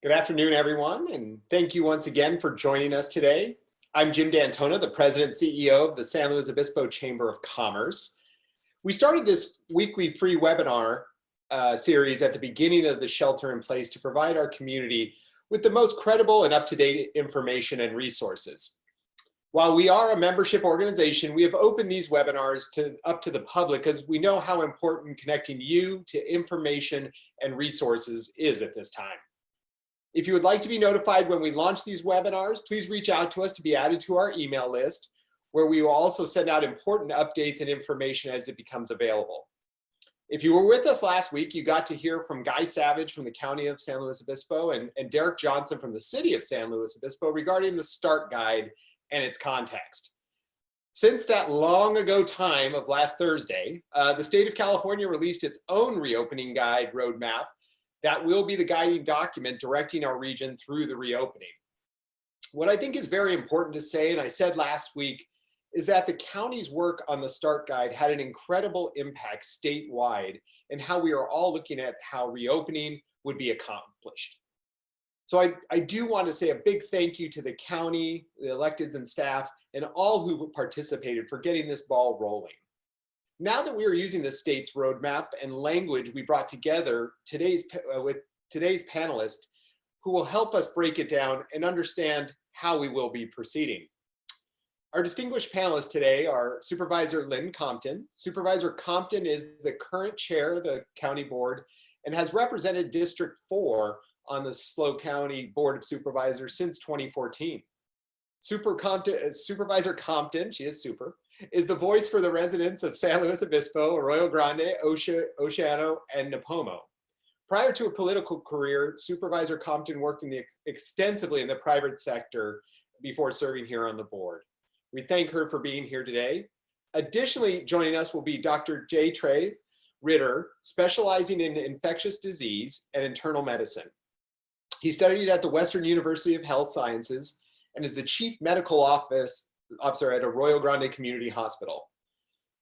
Good afternoon, everyone, and thank you once again for joining us today. I'm Jim D'Antona, the President and CEO of the San Luis Obispo Chamber of Commerce. We started this weekly free webinar series at the beginning of the shelter in place to provide our community with the most credible and up-to-date information and resources. While we are a membership organization, we have opened these webinars up to the public as we know how important connecting you to information and resources is at this time. If you would like to be notified when we launch these webinars, please reach out to us to be added to our email list, where we will also send out important updates and information as it becomes available. If you were with us last week, you got to hear from Guy Savage from the County of San Luis Obispo and Derek Johnson from the City of San Luis Obispo regarding the START Guide and its context. Since that long ago time of last Thursday, the state of California released its own reopening guide roadmap that will be the guiding document directing our region through the reopening. What I think is very important to say, and I said last week, is that the county's work on the START Guide had an incredible impact statewide in how we are all looking at how reopening would be accomplished. So I do want to say a big thank you to the county, the electeds and staff, and all who participated for getting this ball rolling. Now that we are using the state's roadmap and language we brought together with today's panelists, who will help us break it down and understand how we will be proceeding. Our distinguished panelists today are Supervisor Lynn Compton. Supervisor Compton is the current chair of the county board and has represented District 4 on the SLO County Board of Supervisors since 2014. Supervisor Compton, she is super, is the voice for the residents of San Luis Obispo, Arroyo Grande, Oceano, and Nipomo. Prior to a political career, Supervisor Compton worked extensively in the private sector before serving here on the board. We thank her for being here today. Additionally, joining us will be Dr. J. Trey Ritter, specializing in infectious disease and internal medicine. He studied at the Western University of Health Sciences and is the Chief Medical Officer at Arroyo Grande Community Hospital.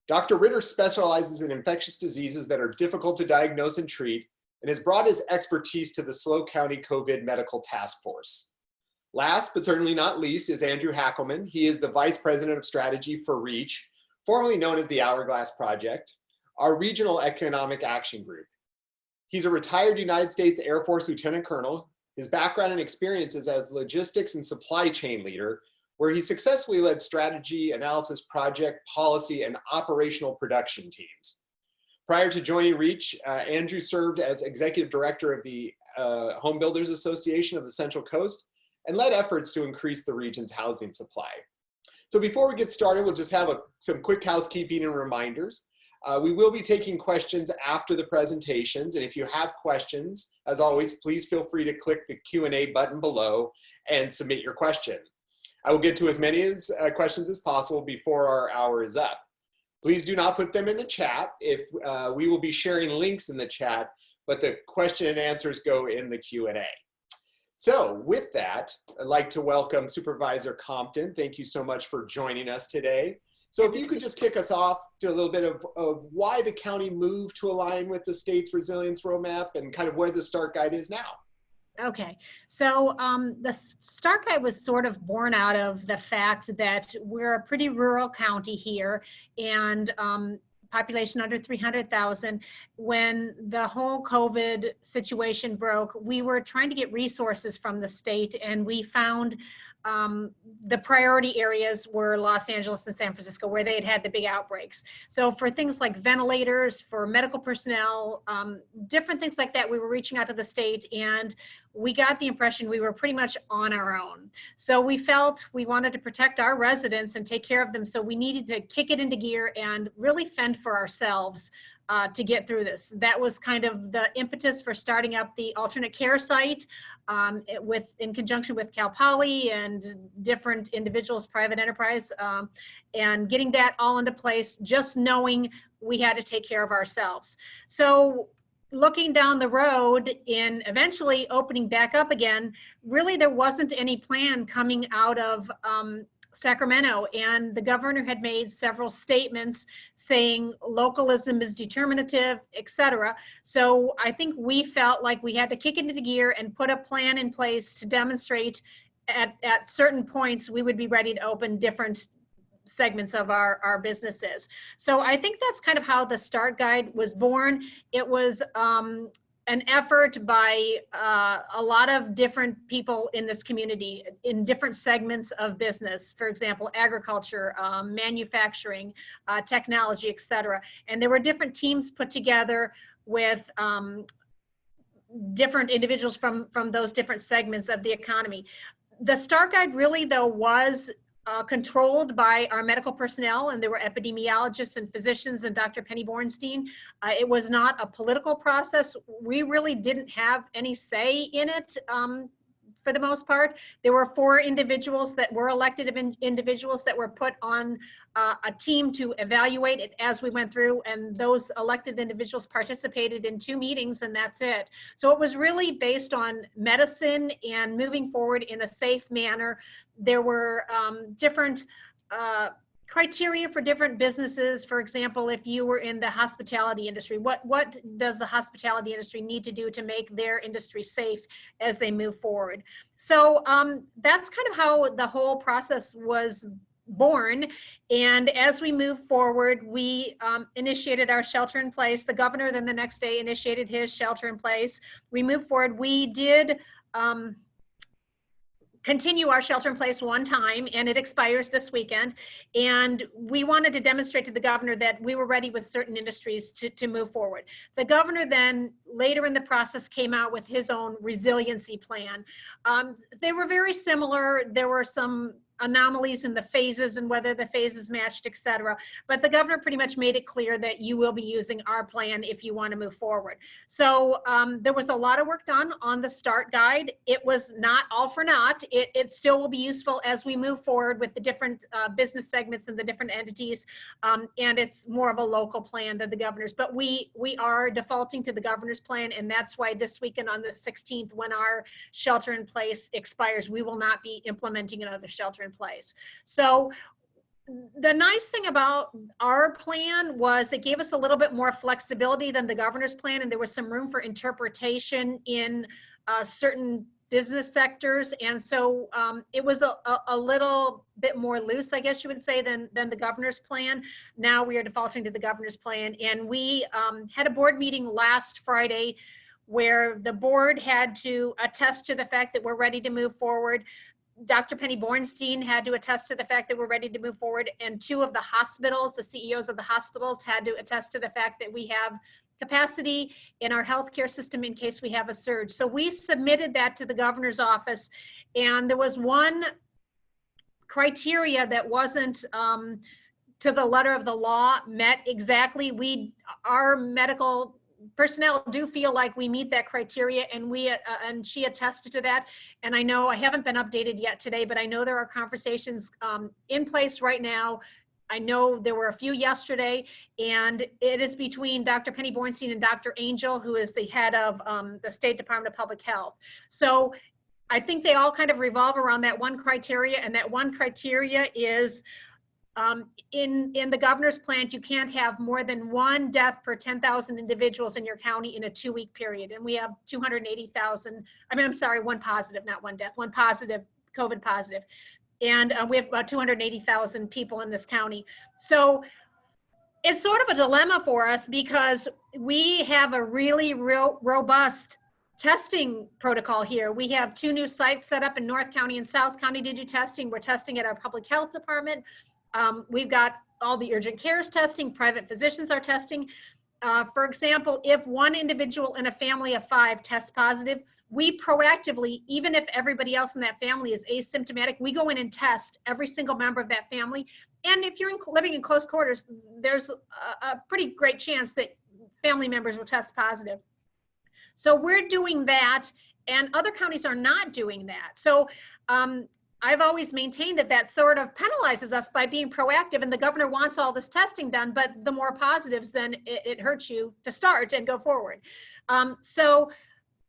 Dr. Ritter specializes in infectious diseases that are difficult to diagnose and treat and has brought his expertise to the SLO County COVID Medical Task Force. Last but certainly not least is Andrew Hackleman. He is the Vice President of Strategy for REACH, formerly known as the Hourglass Project, our regional economic action group. He's a retired United States Air Force Lieutenant Colonel. His background and experience is as logistics and supply chain leader, where he successfully led strategy, analysis, project, policy, and operational production teams. Prior to joining REACH, Andrew served as Executive Director of the Home Builders Association of the Central Coast and led efforts to increase the region's housing supply. So before we get started, we'll just have some quick housekeeping and reminders. We will be taking questions after the presentations, and if you have questions, as always, please feel free to click the Q&A button below and submit your question. I will get to as many questions as possible before our hour is up. Please do not put them in the chat. We will be sharing links in the chat, but the question and answers go in the Q&A. So with that, I'd like to welcome Supervisor Compton. Thank you so much for joining us today. So if you could just kick us off to a little bit of why the county moved to align with the state's resilience roadmap and kind of where the START Guide is now. Okay, so the START Guide was sort of born out of the fact that we're a pretty rural county here and population under 300,000. When the whole COVID situation broke, we were trying to get resources from the state, and we found the priority areas were Los Angeles and San Francisco, where they had the big outbreaks. So for things like ventilators, for medical personnel, different things like that, we were reaching out to the state, and we got the impression we were pretty much on our own. So we felt we wanted to protect our residents and take care of them. So we needed to kick it into gear and really fend for ourselves to get through this. That was kind of the impetus for starting up the alternate care site in conjunction with Cal Poly and different individuals, private enterprise, and getting that all into place, just knowing we had to take care of ourselves. So looking down the road in eventually opening back up again, really there wasn't any plan coming out of Sacramento, and the governor had made several statements saying localism is determinative, etc. So I think we felt like we had to kick it into gear and put a plan in place to demonstrate at certain points we would be ready to open different segments of our businesses. So I think that's kind of how the START guide was born. It was an effort by a lot of different people in this community in different segments of business. For example, agriculture, manufacturing, technology, etc. And there were different teams put together with different individuals from those different segments of the economy. The START guide really, though, was controlled by our medical personnel, and there were epidemiologists and physicians and Dr. Penny Bornstein. It was not a political process. We really didn't have any say in it for the most part. There were 4 individuals that were elected individuals that were put on a team to evaluate it as we went through, and those elected individuals participated in 2 meetings, and that's it. So it was really based on medicine and moving forward in a safe manner. There were different criteria for different businesses. For example, if you were in the hospitality industry, what does the hospitality industry need to do to make their industry safe as they move forward? So that's kind of how the whole process was born. And as we move forward, we initiated our shelter in place. The governor then the next day initiated his shelter in place. We moved forward. We did continue our shelter in place one time, and it expires this weekend. And we wanted to demonstrate to the governor that we were ready with certain industries to move forward. The governor then later in the process came out with his own resiliency plan. They were very similar. There were some anomalies in the phases and whether the phases matched, etc. But the governor pretty much made it clear that you will be using our plan if you want to move forward. So there was a lot of work done on the START guide. It was not all for naught. It still will be useful as we move forward with the different business segments and the different entities. And it's more of a local plan than the governor's. But we are defaulting to the governor's plan, and that's why this weekend on the 16th, when our shelter in place expires, we will not be implementing another shelter in place. So the nice thing about our plan was it gave us a little bit more flexibility than the governor's plan, and there was some room for interpretation in certain business sectors. And so it was a little bit more loose, I guess you would say, than the governor's plan. Now we are defaulting to the governor's plan. And we had a board meeting last Friday where the board had to attest to the fact that we're ready to move forward. Dr. Penny Bornstein had to attest to the fact that we're ready to move forward, and 2 of the hospitals, the CEOs of the hospitals, had to attest to the fact that we have capacity in our healthcare system in case we have a surge. So we submitted that to the governor's office, and there was one criteria that wasn't to the letter of the law met exactly. Our medical personnel do feel like we meet that criteria, and and she attested to that. And I know I haven't been updated yet today, but I know there are conversations in place right now. I know there were a few yesterday, and it is between Dr. Penny Bornstein and Dr. Angel, who is the head of the State Department of Public Health. So I think they all kind of revolve around that one criteria, and that one criteria is in the governor's plan, you can't have more than 1 death per 10,000 individuals in your county in a 2-week period. And we have 280,000, I'm sorry, 1 positive, not 1 death, 1 positive, COVID positive. And we have about 280,000 people in this county. So it's sort of a dilemma for us because we have a really robust testing protocol here. We have 2 new sites set up in North County and South County to do testing. We're testing at our public health department. We've got all the urgent cares testing, private physicians are testing. For example, if one individual in a family of 5 tests positive, we proactively, even if everybody else in that family is asymptomatic, we go in and test every single member of that family. And if you're living in close quarters, there's a pretty great chance that family members will test positive. So we're doing that, and other counties are not doing that. So I've always maintained that sort of penalizes us by being proactive, and the governor wants all this testing done, but the more positives, then it hurts you to start and go forward. So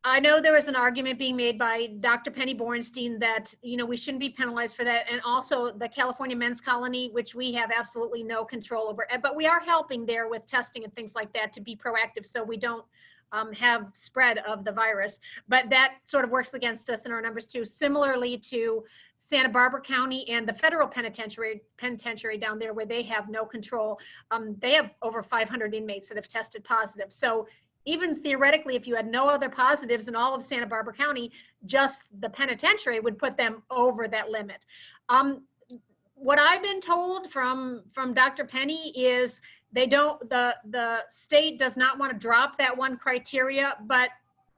I know there was an argument being made by Dr. Penny Bornstein that, we shouldn't be penalized for that. And also the California Men's Colony, which we have absolutely no control over. But we are helping there with testing and things like that to be proactive so we don't have spread of the virus. But that sort of works against us in our numbers too. Similarly to Santa Barbara County and the federal penitentiary down there where they have no control. They have over 500 inmates that have tested positive. So even theoretically, if you had no other positives in all of Santa Barbara County, just the penitentiary would put them over that limit. What I've been told from Dr. Penny is the state does not want to drop that one criteria, but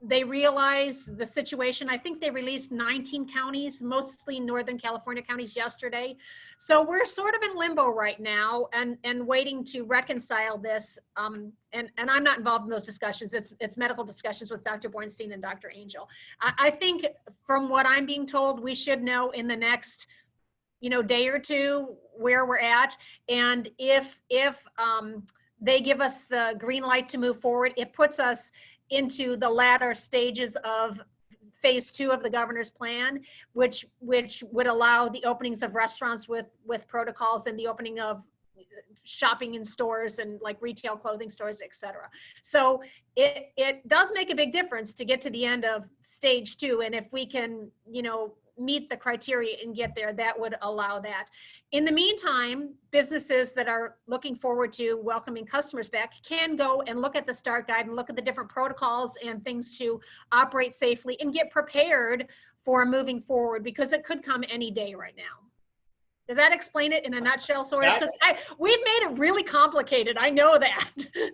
they realize the situation. I think they released 19 counties, mostly Northern California counties yesterday. So we're sort of in limbo right now and waiting to reconcile this. And I'm not involved in those discussions. It's medical discussions with Dr. Bornstein and Dr. Angel. I think from what I'm being told, we should know in the next day or two where we're at. And if they give us the green light to move forward, it puts us into the latter stages of phase 2 of the governor's plan, which would allow the openings of restaurants with protocols and the opening of shopping in stores and like retail clothing stores, etc. So it does make a big difference to get to the end of stage 2. And if we can, meet the criteria and get there, that would allow that. In the meantime, businesses that are looking forward to welcoming customers back can go and look at the START guide and look at the different protocols and things to operate safely and get prepared for moving forward, because it could come any day right now. Does that explain it in a nutshell, sort of? We've made it really complicated. I know that.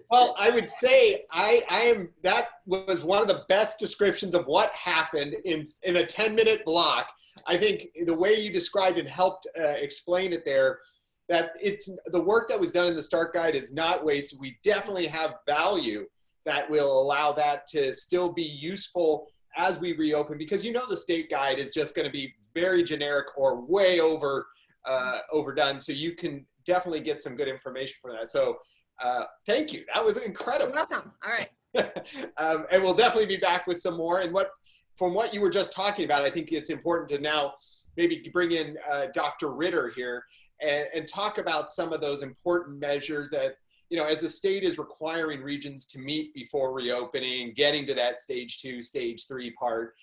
Well, I would say that was one of the best descriptions of what happened in a 10-minute block. I think the way you described and helped explain it there, that it's the work that was done in the START guide is not wasted. We definitely have value that will allow that to still be useful as we reopen, because the state guide is just going to be very generic or way overdone. So you can definitely get some good information from that. So thank you. That was incredible. You're welcome. All right. And we'll definitely be back with some more. And from what you were just talking about, I think it's important to now maybe bring in Dr. Ritter here and talk about some of those important measures that, as the state is requiring regions to meet before reopening, getting to that stage 2, stage 3 part.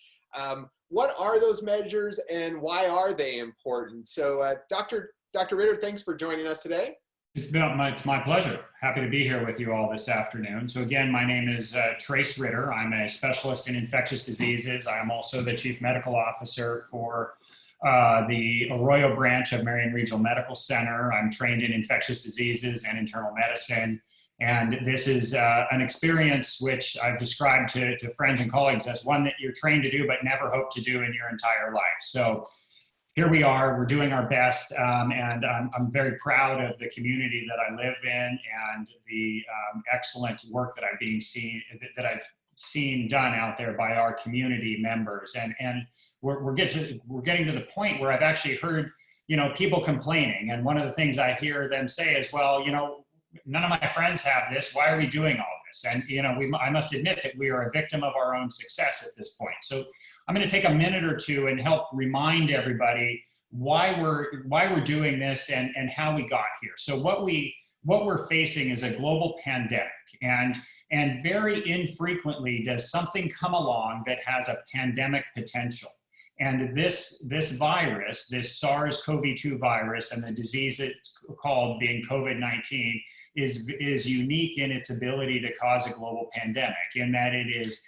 What are those measures and why are they important? So Dr. Ritter, thanks for joining us today. It's my pleasure. Happy to be here with you all this afternoon. So again, my name is Trace Ritter. I'm a specialist in infectious diseases. I'm also the Chief Medical Officer for the Arroyo branch of Marion Regional Medical Center. I'm trained in infectious diseases and internal medicine. And this is an experience which I've described to friends and colleagues as one that you're trained to do but never hope to do in your entire life. So here we are, we're doing our best, and I'm very proud of the community that I live in and the excellent work that I've seen done out there by our community members. And we're getting to the point where I've actually heard people complaining, and one of the things I hear them say is, well, none of my friends have this. Why are we doing all this? And I must admit that we are a victim of our own success at this point. So I'm going to take a minute or two and help remind everybody why we're doing this and how we got here. So what we're facing is a global pandemic, and very infrequently does something come along that has a pandemic potential. And this virus, this SARS-CoV-2 virus, and the disease it's called being COVID-19 is unique in its ability to cause a global pandemic, in that it is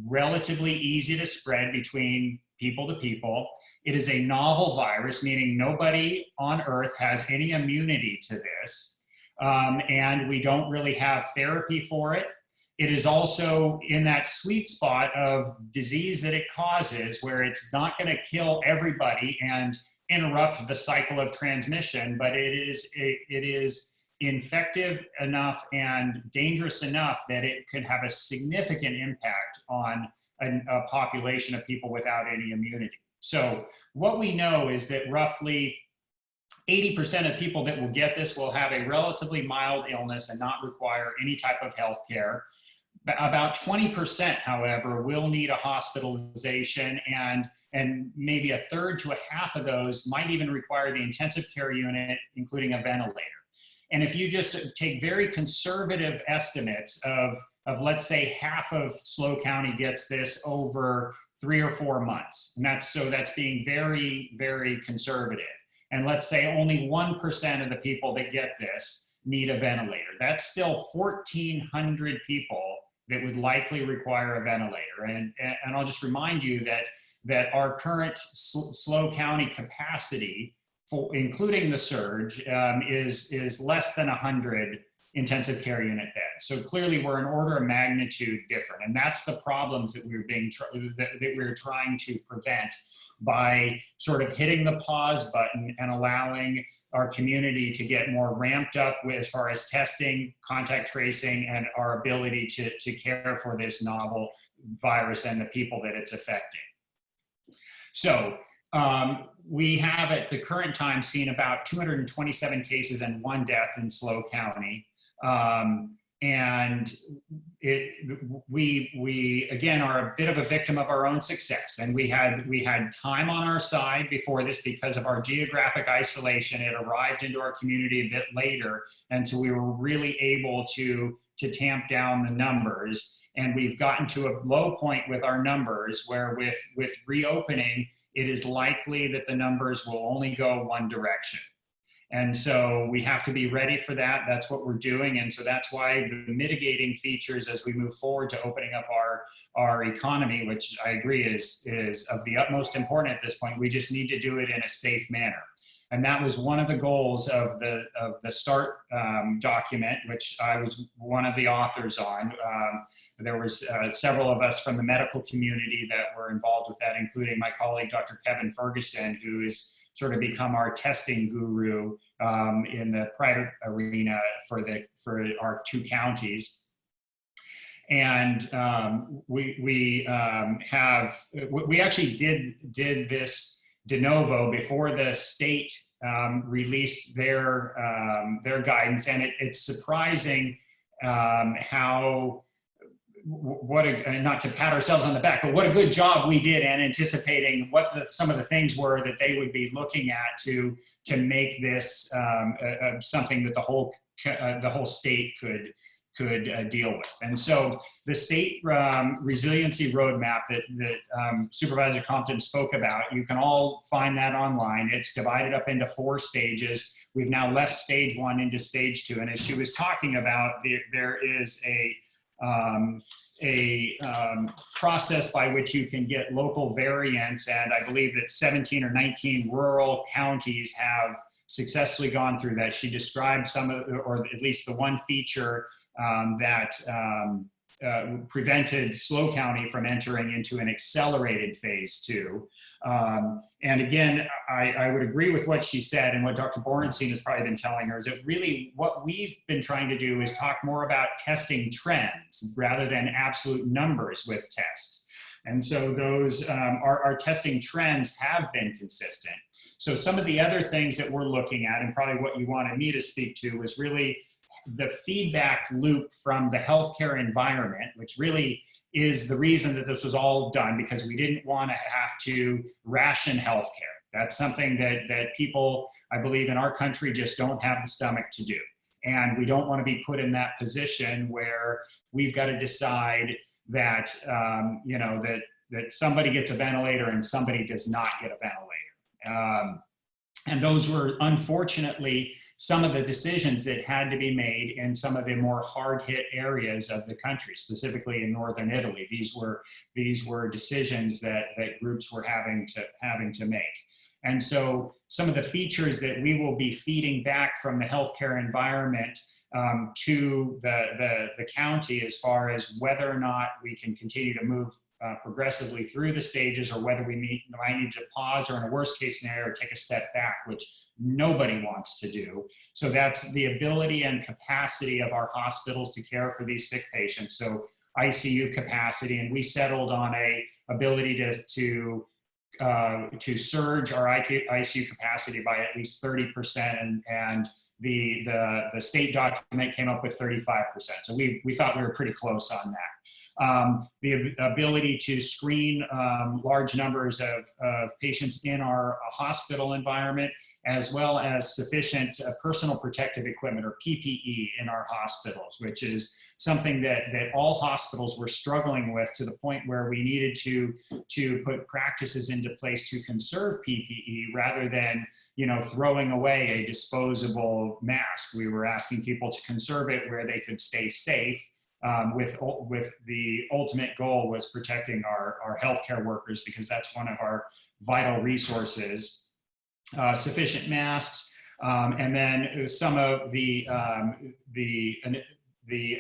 relatively easy to spread between people to people. It is a novel virus, meaning nobody on Earth has any immunity to this, and we don't really have therapy for it. It is also in that sweet spot of disease that it causes, where it's not going to kill everybody and interrupt the cycle of transmission, but it is infective enough and dangerous enough that it could have a significant impact on a population of people without any immunity. So what we know is that roughly 80% of people that will get this will have a relatively mild illness and not require any type of health care. About 20%, however, will need a hospitalization, and maybe a third to a half of those might even require the intensive care unit, including a ventilator. And if you just take very conservative estimates of let's say half of SLO County gets this over 3 or 4 months, and that's being very, very conservative. And let's say only 1% of the people that get this need a ventilator. That's still 1,400 people that would likely require a ventilator. And I'll just remind you that our current SLO County capacity, including the surge, is less than 100 intensive care unit beds. So clearly we're an order of magnitude different. And that's the problems that we're trying to prevent by sort of hitting the pause button and allowing our community to get more ramped up as far as testing, contact tracing, and our ability to care for this novel virus and the people that it's affecting. So we have at the current time seen about 227 cases and 1 death in SLO County. And we again are a bit of a victim of our own success, and we had time on our side before this because of our geographic isolation. It arrived into our community a bit later, and so we were really able to tamp down the numbers. And we've gotten to a low point with our numbers where with reopening, it is likely that the numbers will only go one direction. And so we have to be ready for that. That's what we're doing. And so that's why the mitigating features as we move forward to opening up our economy, which I agree is of the utmost importance at this point, we just need to do it in a safe manner. And that was one of the goals of the START document, which I was one of the authors on. There was several of us from the medical community that were involved with that, including my colleague, Dr. Kevin Ferguson, who is sort of become our testing guru in the private arena for our 2 counties. And we actually did this de novo before the state released their guidance, and it's surprising how not to pat ourselves on the back, but what a good job we did in anticipating what some of the things were that they would be looking at to make this something that the whole state could deal with. And so the state resiliency roadmap that Supervisor Compton spoke about, you can all find that online. It's divided up into 4 stages. We've now left stage 1 into stage 2. And as she was talking about, there is a process by which you can get local variants, and I believe that 17 or 19 rural counties have successfully gone through that. She described some of, or at least the one feature that prevented SLO County from entering into an accelerated phase 2. And again, I would agree with what she said, and what Dr. Borenstein has probably been telling her is that really what we've been trying to do is talk more about testing trends rather than absolute numbers with tests. And so those, our testing trends have been consistent. So some of the other things that we're looking at, and probably what you wanted me to speak to, was really the feedback loop from the healthcare environment, which really is the reason that this was all done, because we didn't want to have to ration healthcare. That's something that people, I believe, in our country just don't have the stomach to do. And we don't want to be put in that position where we've got to decide that, you know, that somebody gets a ventilator and somebody does not get a ventilator. And those were, unfortunately, some of the decisions that had to be made in some of the more hard-hit areas of the country, specifically in northern Italy. These were decisions that groups were having to make. And so some of the features that we will be feeding back from the healthcare environment to the county, as far as whether or not we can continue to move progressively through the stages, or whether we might need to pause, or in a worst case scenario, take a step back, which nobody wants to do. So that's the ability and capacity of our hospitals to care for these sick patients. So ICU capacity, and we settled on a ability to surge our ICU capacity by at least 30%, and the state document came up with 35%. So we thought we were pretty close on that. The ability to screen large numbers of patients in our hospital environment, as well as sufficient personal protective equipment, or PPE, in our hospitals, which is something that all hospitals were struggling with, to the point where we needed to put practices into place to conserve PPE rather than, you know, throwing away a disposable mask. We were asking people to conserve it where they could stay safe, with the ultimate goal was protecting our healthcare workers, because that's one of our vital resources. Sufficient masks, and then some of the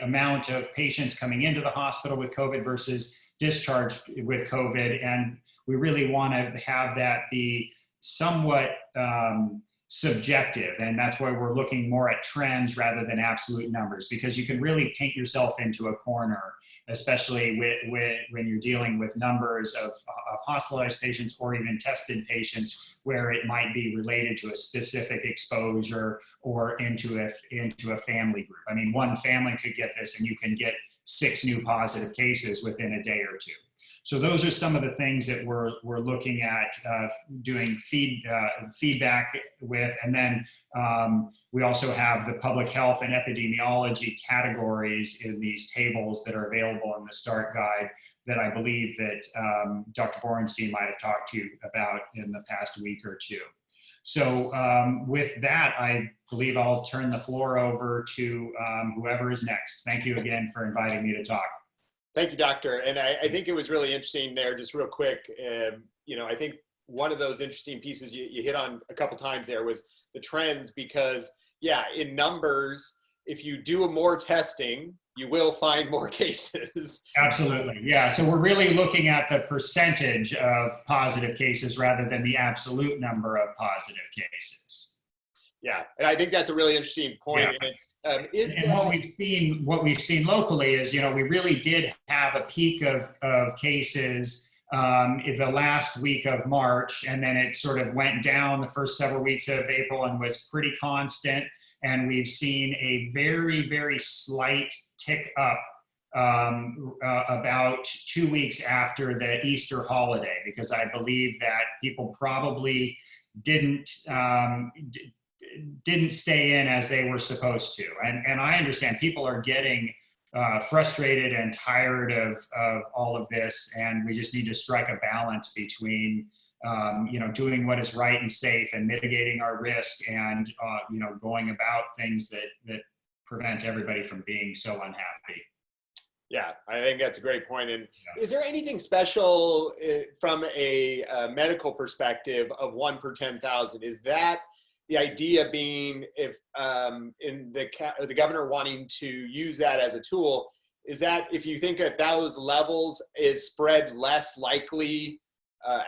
amount of patients coming into the hospital with COVID versus discharged with COVID. And we really want to have that be somewhat subjective, and that's why we're looking more at trends rather than absolute numbers, because you can really paint yourself into a corner, especially when you're dealing with numbers of hospitalized patients or even tested patients, where it might be related to a specific exposure or into a family group. I mean, one family could get this and you can get 6 new positive cases within a day or two. So those are some of the things that we're looking at doing feedback with. And then we also have the public health and epidemiology categories in these tables that are available in the START guide, that I believe that Dr. Borenstein might have talked to you about in the past week or two. So with that, I believe I'll turn the floor over to whoever is next. Thank you again for inviting me to talk. Thank you, Doctor. And I think it was really interesting there, just real quick. You know, I think one of those interesting pieces you hit on a couple times there was the trends, because, yeah, in numbers, if you do more testing, you will find more cases. Absolutely. Yeah. So we're really looking at the percentage of positive cases rather than the absolute number of positive cases. Yeah, and I think that's a really interesting point. Yeah. And it's what we've seen locally is, you know, we really did have a peak of cases in the last week of March, and then it sort of went down the first several weeks of April and was pretty constant. And we've seen a very, very slight tick up about 2 weeks after the Easter holiday, because I believe that people probably didn't stay in as they were supposed to. And I understand people are getting frustrated and tired of all of this, and we just need to strike a balance between you know, doing what is right and safe and mitigating our risk, and you know, going about things that prevent everybody from being so unhappy. Yeah, I think that's a great point. And is there anything special from a medical perspective of 1 per 10,000? Is that the idea being, if in the governor wanting to use that as a tool, is that if you think at those levels, is spread less likely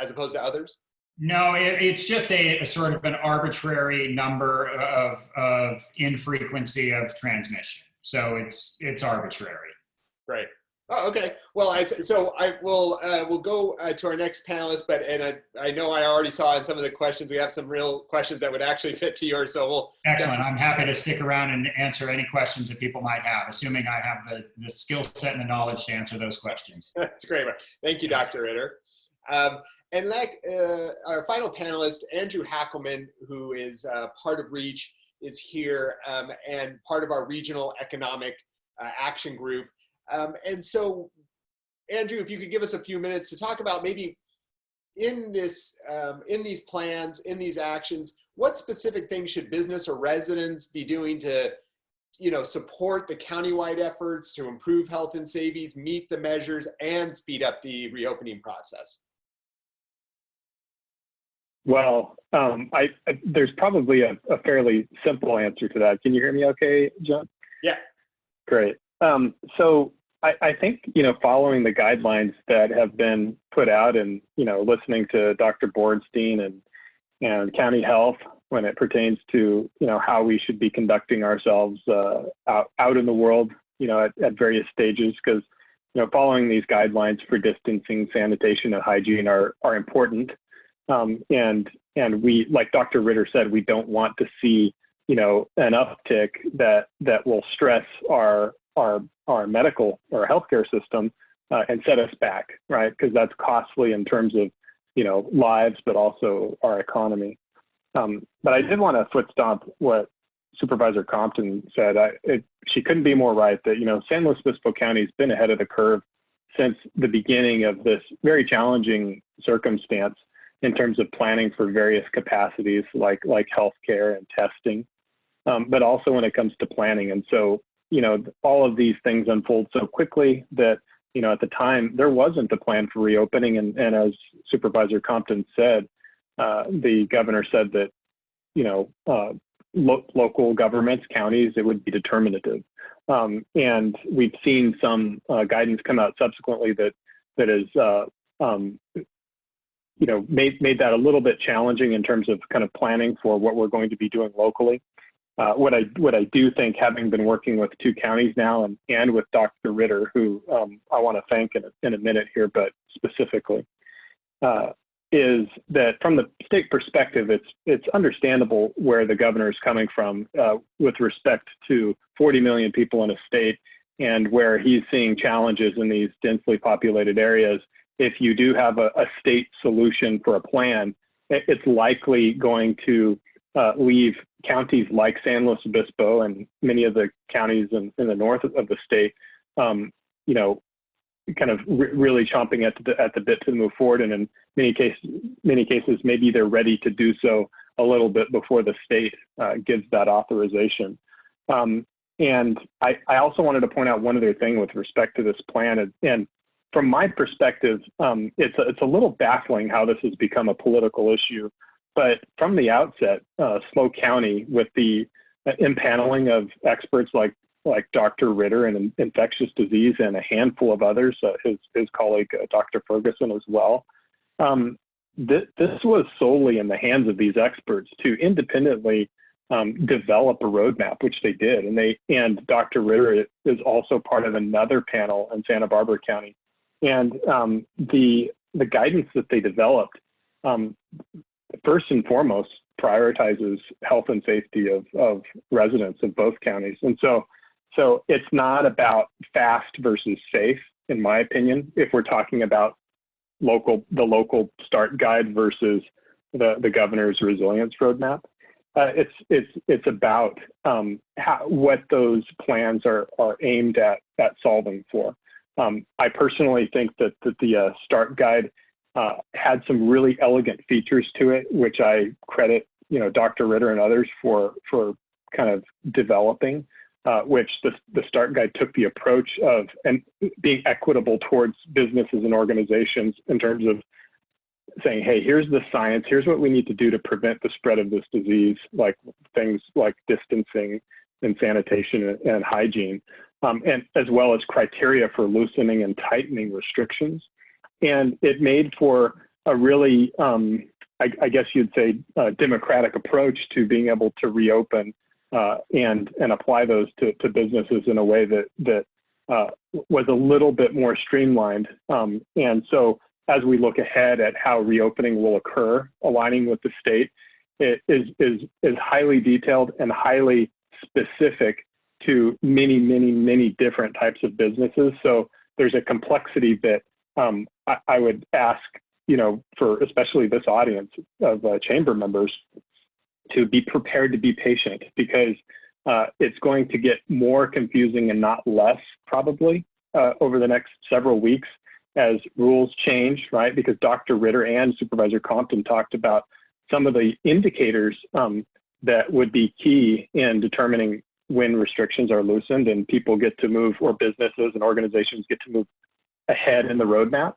as opposed to others? No, it's just a sort of an arbitrary number of infrequency of transmission. So it's arbitrary. Right. Oh, okay. Well, so I will we'll go to our next panelist, but I know I already saw in some of the questions we have some real questions that would actually fit to yours. So we'll. Excellent. I'm happy to stick around and answer any questions that people might have, assuming I have the skill set and the knowledge to answer those questions. That's great. Thank you, Dr. Ritter. And like our final panelist, Andrew Hackleman, who is part of REACH, is here and part of our regional economic action group. And so, Andrew, if you could give us a few minutes to talk about maybe in this, in these plans, in these actions, what specific things should business or residents be doing to, you know, support the countywide efforts to improve health and safety, meet the measures, and speed up the reopening process? Well, there's probably a fairly simple answer to that. Can you hear me okay, John? Yeah. Great. So I think, you know, following the guidelines that have been put out and, you know, listening to Dr. Borenstein and county health when it pertains to, you know, how we should be conducting ourselves out in the world, you know, at various stages, because, you know, following these guidelines for distancing, sanitation, and hygiene are important. And we, like Dr. Ritter said, we don't want to see an uptick that will stress our medical or healthcare system and set us back, right? Because that's costly in terms of lives, but also our economy. But I did want to foot stomp what Supervisor Compton said. She couldn't be more right that San Luis Obispo County has been ahead of the curve since the beginning of this very challenging circumstance in terms of planning for various capacities like healthcare and testing, but also when it comes to planning. And so, all of these things unfold so quickly that, at the time there wasn't a plan for reopening. And as Supervisor Compton said, the governor said that, local governments, counties, it would be determinative. And we've seen some guidance come out subsequently that is, made that a little bit challenging in terms of kind of planning for what we're going to be doing locally. What I do think, having been working with 2 counties now and with Dr. Ritter, who I want to thank in a minute here, but specifically, is that from the state perspective, it's understandable where the governor is coming from with respect to 40 million people in a state, and where he's seeing challenges in these densely populated areas. If you do have a state solution for a plan, it's likely going to leave counties like San Luis Obispo and many of the counties in the north of the state, kind of really chomping at the bit to move forward. And in many cases, maybe they're ready to do so a little bit before the state gives that authorization. And I also wanted to point out one other thing with respect to this plan. And from my perspective, it's a little baffling how this has become a political issue. But from the outset, SLO County, with the impaneling of experts like Dr. Ritter in infectious disease and a handful of others, his colleague, Dr. Ferguson as well, this was solely in the hands of these experts to independently develop a roadmap, which they did. And Dr. Ritter is also part of another panel in Santa Barbara County. And the guidance that they developed, first and foremost, prioritizes health and safety of residents of both counties. And so it's not about fast versus safe, in my opinion, if we're talking about the local start guide versus the governor's resilience roadmap. It's about what those plans are aimed at solving for. I personally think that the start guide had some really elegant features to it, which I credit Dr. Ritter and others for kind of developing, which the start guide took the approach of and being equitable towards businesses and organizations in terms of saying, hey, here's the science, here's what we need to do to prevent the spread of this disease, like things like distancing and sanitation and hygiene, and as well as criteria for loosening and tightening restrictions. And it made for a really, I guess you'd say, democratic approach to being able to reopen and apply those to businesses in a way that was a little bit more streamlined. And so as we look ahead at how reopening will occur, aligning with the state, it is highly detailed and highly specific to many different types of businesses. So there's a complexity that I would ask, for especially this audience of chamber members, to be prepared to be patient, because it's going to get more confusing and not less probably over the next several weeks as rules change, right? Because Dr. Ritter and Supervisor Compton talked about some of the indicators that would be key in determining when restrictions are loosened and people get to move, or businesses and organizations get to move ahead in the roadmap.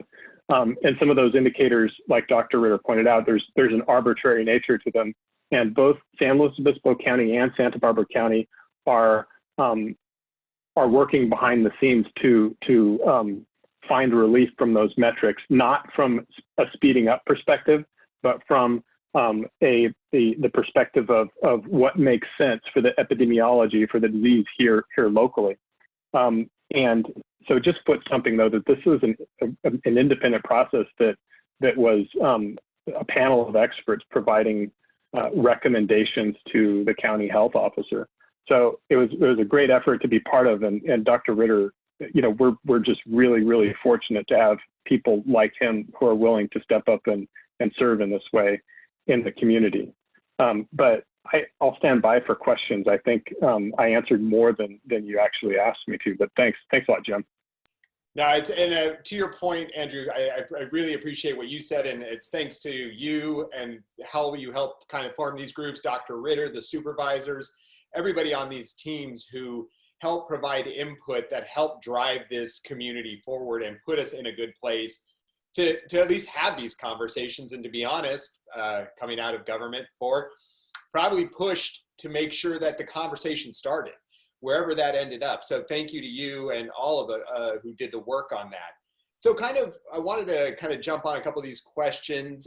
And some of those indicators, like Dr. Ritter pointed out, there's an arbitrary nature to them. And both San Luis Obispo County and Santa Barbara County are working behind the scenes to find relief from those metrics, not from a speeding up perspective, but from the perspective of what makes sense for the epidemiology for the disease here locally. And so just put something though, that this was an independent process that was a panel of experts providing recommendations to the county health officer. So it was a great effort to be part of, and Dr. Ritter, you know, we're just really, really fortunate to have people like him who are willing to step up and serve in this way in the community. But I'll stand by for questions. I think I answered more than you actually asked me to, but thanks a lot, Jim. No, to your point, Andrew, I really appreciate what you said, and it's thanks to you and how you helped kind of form these groups, Dr. Ritter, the supervisors, everybody on these teams who help provide input that help drive this community forward and put us in a good place to at least have these conversations. And to be honest, coming out of government probably pushed to make sure that the conversation started, wherever that ended up. So thank you to you and all of it who did the work on that. So I wanted to kind of jump on a couple of these questions.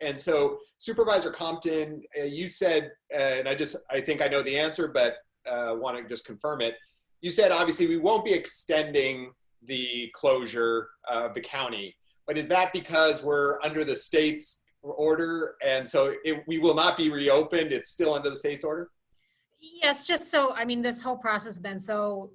And so Supervisor Compton, you said, and I think I know the answer, but want to just confirm it. You said, obviously, we won't be extending the closure of the county, but is that because we're under the state's order? And so we will not be reopened. It's still under the state's order? Yes, just so, I mean, this whole process has been so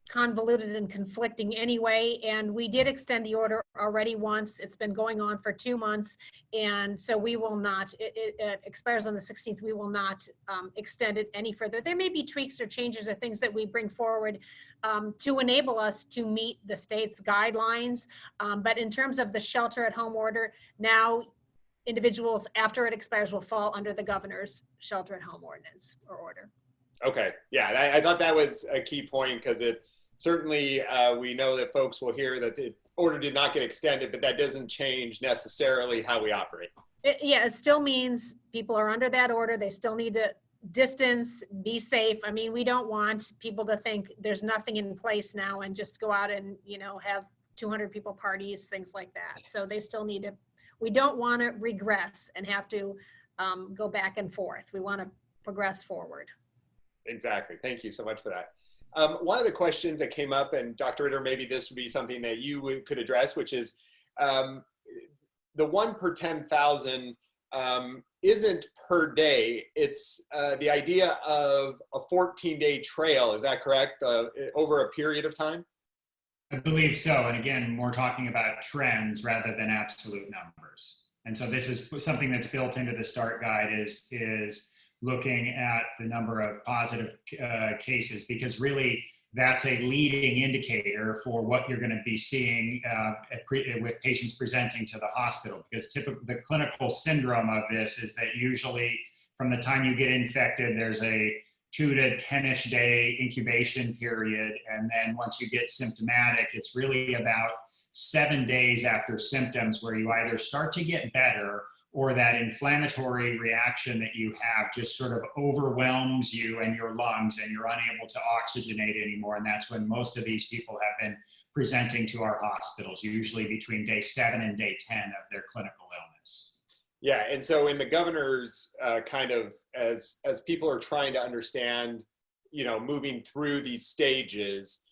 convoluted and conflicting anyway, and we did extend the order already once. It's been going on for 2 months, and so we will not, it expires on the 16th, we will not extend it any further. There may be tweaks or changes or things that we bring forward to enable us to meet the state's guidelines, but in terms of the shelter at home order, now individuals after it expires will fall under the governor's shelter at home ordinance or order. Okay, yeah, I thought that was a key point, because it certainly, we know that folks will hear that the order did not get extended, but that doesn't change necessarily how we operate. It still means people are under that order. They still need to distance, be safe. I mean, we don't want people to think there's nothing in place now and just go out and, you know, have 200 people parties, things like that. So they still need to, we don't want to regress and have to go back and forth. We want to progress forward. Exactly. Thank you so much for that. One of the questions that came up, and Dr. Ritter, maybe this would be something that you could address, which is the 1 per 10,000 isn't per day. It's the idea of a 14-day trail. Is that correct? Over a period of time? I believe so. And again, we're talking about trends rather than absolute numbers. And so this is something that's built into the START guide is looking at the number of positive cases, because really that's a leading indicator for what you're going to be seeing with patients presenting to the hospital. Because typically the clinical syndrome of this is that usually from the time you get infected, there's a 2 to 10-ish day incubation period. And then once you get symptomatic, it's really about 7 days after symptoms where you either start to get better or that inflammatory reaction that you have just sort of overwhelms you and your lungs and you're unable to oxygenate anymore. And that's when most of these people have been presenting to our hospitals, usually between day 7 and day 10 of their clinical illness. Yeah, and so in the governor's kind of, as people are trying to understand, you know, moving through these stages,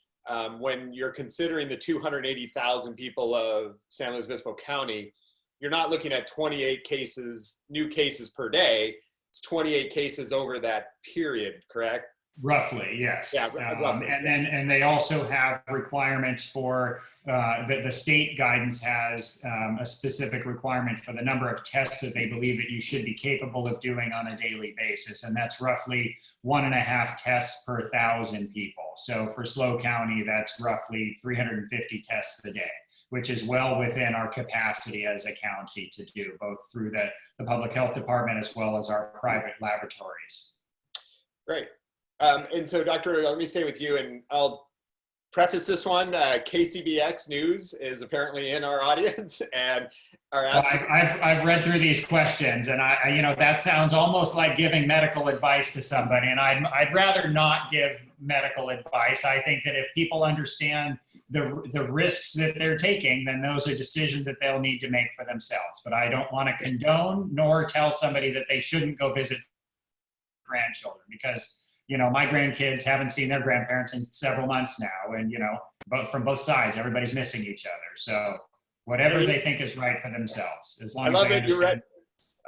when you're considering the 280,000 people of San Luis Obispo County, you're not looking at 28 cases, new cases per day. It's 28 cases over that period, correct? Roughly, yes. Yeah, roughly. And they also have requirements for, the state guidance has a specific requirement for the number of tests that they believe that you should be capable of doing on a daily basis. And that's roughly 1.5 tests per 1,000 people. So for SLO County, that's roughly 350 tests a day, which is well within our capacity as a county to do, both through the public health department as well as our private laboratories. Great. And so, Doctor, let me stay with you, and I'll preface this one. KCBX News is apparently in our audience, and are asking. Well, I've read through these questions, and I you know, that sounds almost like giving medical advice to somebody, and I'd rather not give medical advice. I think that if people understand the risks that they're taking, then those are decisions that they'll need to make for themselves. But I don't want to condone nor tell somebody that they shouldn't go visit grandchildren, because you know, my grandkids haven't seen their grandparents in several months now, and you know, but from both sides, everybody's missing each other. So whatever they think is right for themselves, as long as they understand.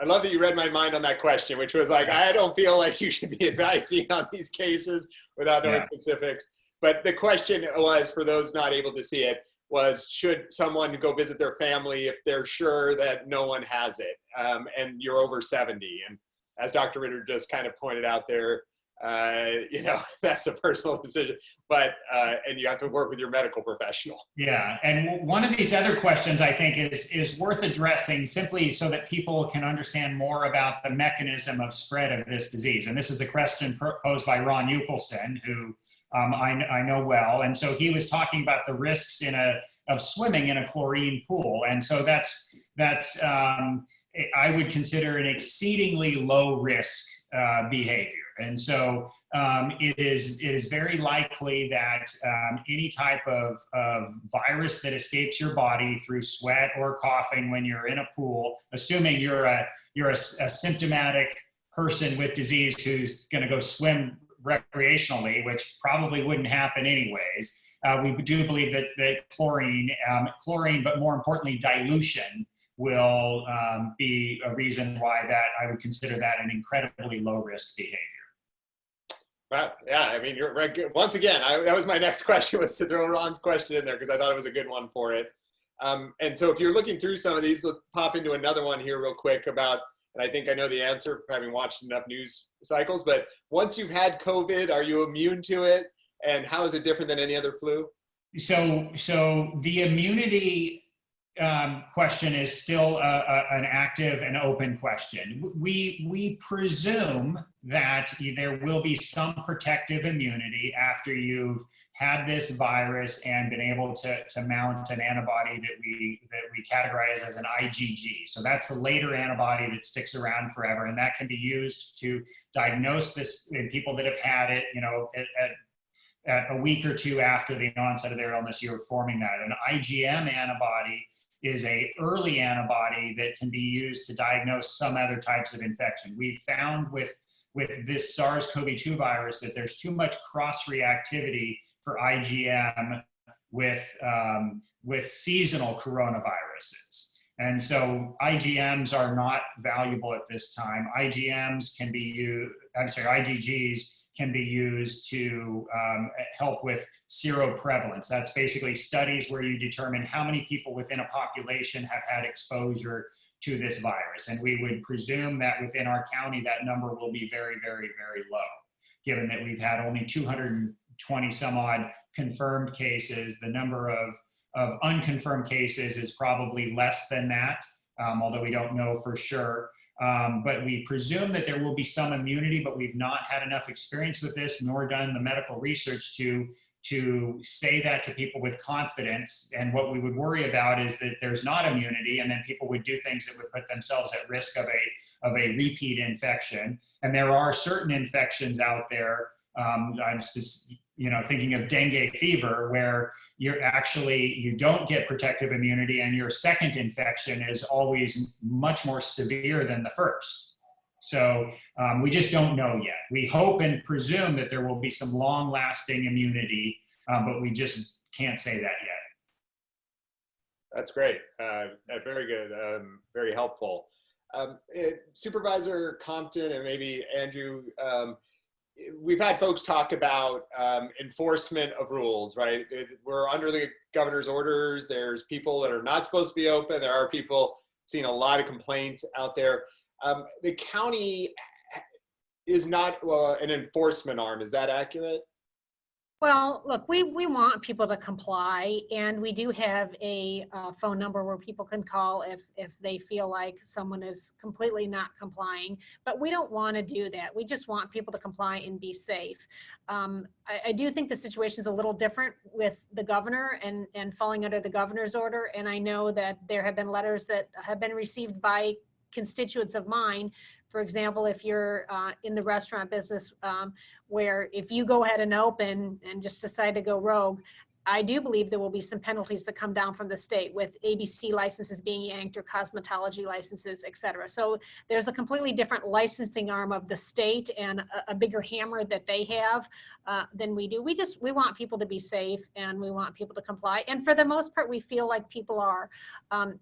I love that you read my mind on that question, which was like, I don't feel like you should be advising on these cases without knowing specifics. But the question was, for those not able to see it, was should someone go visit their family if they're sure that no one has it and you're over 70? And as Dr. Ritter just kind of pointed out there, you know, that's a personal decision, but, and you have to work with your medical professional. Yeah, and one of these other questions I think is worth addressing simply so that people can understand more about the mechanism of spread of this disease. And this is a question posed by Ron Ukelson, who I know well. And so he was talking about the risks of swimming in a chlorine pool. And so that's I would consider an exceedingly low risk behavior. And so it is very likely that any type of virus that escapes your body through sweat or coughing when you're in a pool, assuming you're a symptomatic person with disease who's going to go swim recreationally, which probably wouldn't happen anyways. We do believe that chlorine, but more importantly, dilution will be a reason why that I would consider that an incredibly low risk behavior. Wow. Yeah. I mean, you're right. Once again, that was my next question, was to throw Ron's question in there because I thought it was a good one for it. And so if you're looking through some of these, let's pop into another one here real quick about, and I think I know the answer for having watched enough news cycles, but once you've had COVID, are you immune to it? And how is it different than any other flu? So the immunity question is still an active and open question. We presume that there will be some protective immunity after you've had this virus and been able to mount an antibody that we categorize as an IgG. So that's the later antibody that sticks around forever, and that can be used to diagnose this in people that have had it, you know, at a week or two after the onset of their illness. You're forming that. An IgM antibody is an early antibody that can be used to diagnose some other types of infection. We've found with this SARS-CoV-2 virus that there's too much cross-reactivity for IgM with seasonal coronaviruses. And so IgMs are not valuable at this time. IgGs can be used to help with seroprevalence. That's basically studies where you determine how many people within a population have had exposure to this virus. And we would presume that within our county, that number will be very, very, very low, given that we've had only 220 some odd confirmed cases. The number of unconfirmed cases is probably less than that, although we don't know for sure. But we presume that there will be some immunity, but we've not had enough experience with this, nor done the medical research to say that to people with confidence. And what we would worry about is that there's not immunity, and then people would do things that would put themselves at risk of a repeat infection. And there are certain infections out there. I'm thinking of dengue fever, where you don't get protective immunity, and your second infection is always much more severe than the first. So we just don't know yet. We hope and presume that there will be some long-lasting immunity, but we just can't say that yet. That's great. Very good. Very helpful. Supervisor Compton and maybe Andrew, we've had folks talk about enforcement of rules, right? We're under the governor's orders. There's people that are not supposed to be open. There are people seeing a lot of complaints out there. The county is not an enforcement arm. Is that accurate? Well, look, we want people to comply, and we do have a phone number where people can call if they feel like someone is completely not complying, but we don't want to do that. We just want people to comply and be safe. I do think the situation is a little different with the governor and falling under the governor's order, and I know that there have been letters that have been received by constituents of mine. For example, if you're in the restaurant business, where if you go ahead and open and just decide to go rogue, I do believe there will be some penalties that come down from the state with ABC licenses being yanked or cosmetology licenses, et cetera. So there's a completely different licensing arm of the state and a bigger hammer that they have than we do. We want people to be safe and we want people to comply. And for the most part, we feel like people are.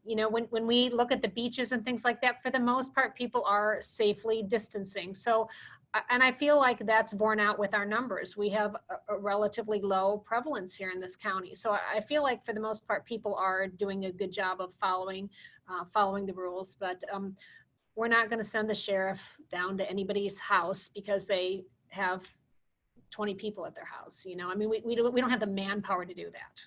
You know, when we look at the beaches and things like that, for the most part, people are safely distancing. So, and I feel like that's borne out with our numbers. We have a relatively low prevalence here in this county. So I feel like for the most part, people are doing a good job of following the rules. But we're not going to send the sheriff down to anybody's house because they have 20 people at their house. You know, I mean, we don't have the manpower to do that.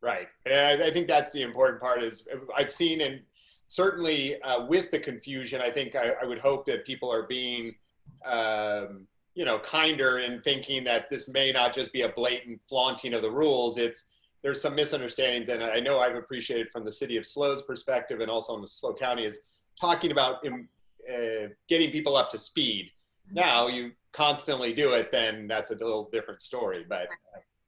Right. And I think that's the important part is I've seen, and certainly with the confusion, I think I would hope that people are being you know, kinder in thinking that this may not just be a blatant flaunting of the rules. There's some misunderstandings, and I know I've appreciated from the city of SLO's perspective and also in the SLO County is talking about getting people up to speed. Now you constantly do it, then that's a little different story. But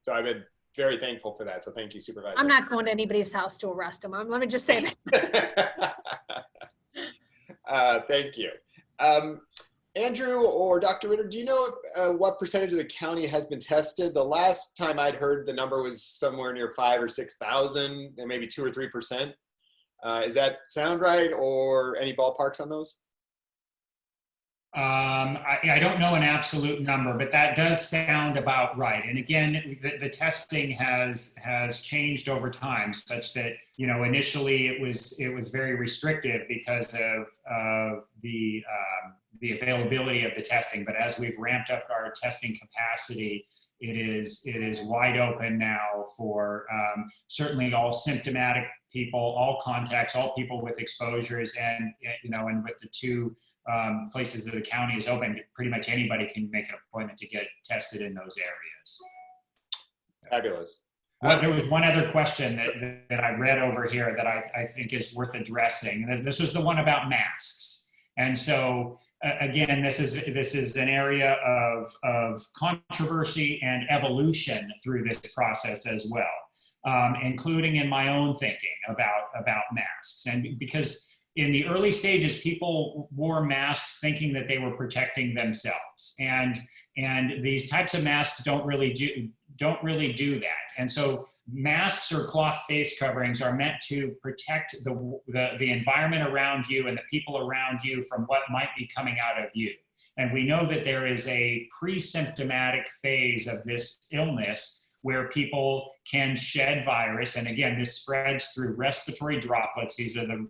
so I've been very thankful for that. So thank you, Supervisor. I'm not going to anybody's house to arrest them. Let me just say that. Thank you. Andrew or Dr. Ritter, do you know what percentage of the county has been tested? The last time I'd heard the number was somewhere near 5,000 or 6,000, and maybe 2 or 3%. Is that sound right, or any ballparks on those? I don't know an absolute number, but that does sound about right. And again, the testing has changed over time, such that, you know, initially it was very restrictive because of the availability of the testing. But as we've ramped up our testing capacity, it is wide open now for certainly all symptomatic people, all contacts, all people with exposures, and you know, and with the 2 places that the county is open, pretty much anybody can make an appointment to get tested in those areas. Fabulous. There was one other question that I read over here that I think is worth addressing. This was the one about masks. And so again, this is an area of controversy and evolution through this process as well, including in my own thinking about masks. And because in the early stages, people wore masks thinking that they were protecting themselves, and these types of masks don't really do that. And so masks or cloth face coverings are meant to protect the environment around you and the people around you from what might be coming out of you. And we know that there is a pre-symptomatic phase of this illness where people can shed virus. And again, this spreads through respiratory droplets. These are the